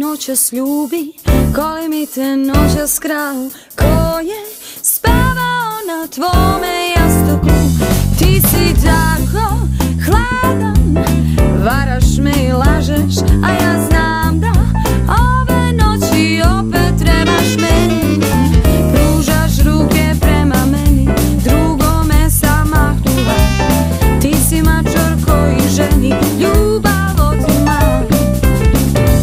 Noćas ljubi, koli mi te noćas krao, ko je spavao na tvome jastuku? Ti si tako hladan, varaš me i lažeš, a ja znam da ove noći opet trebaš meni. Pružaš ruke prema meni, drugome sam mahnula. Ti si mačor koji ženi ljubav otima.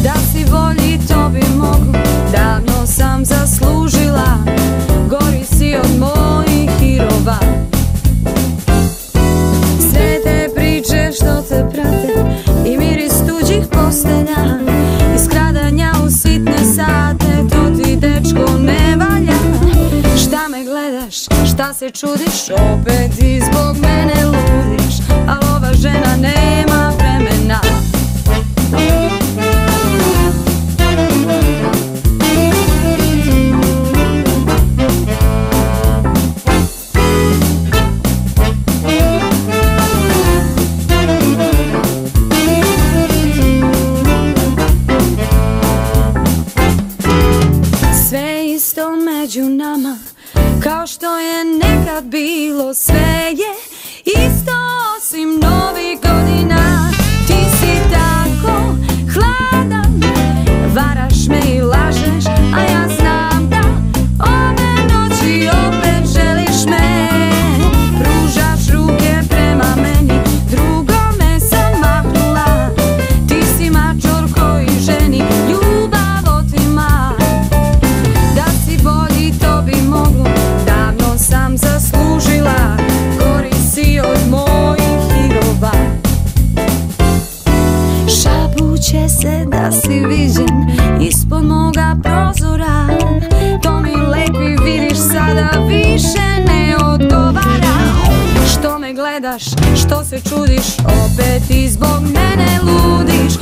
Da si volji to bi mogu, davno sam zaslužila. Gori si od mojih hirova. Sve te priče što te prate i miris tuđih postelja i skradanja u sitne sate, to ti dečko ne valja. Šta me gledaš, šta se čudiš, opet i zbog mene ludiš, a ova žena nema vremena. Među nama, kao što je nekad bilo, sve je isto osim novih godina. Ti si tako hladan, varaš me i lažeš, a ja znam da ove noći opet želiš me. Pružaš ruke prema meni, drugome sam mahnula. Ti si mačor koji ženi ljubav otima. Da si bolji to bi moglo, davno sam zaslužila. Gori si od mojih hirova. Šapuće se da si viđen ispod moga prozora. To mi lepi vidiš sada više ne odgovara. Što me gledaš, što se čudiš, opet i zbog mene ludiš,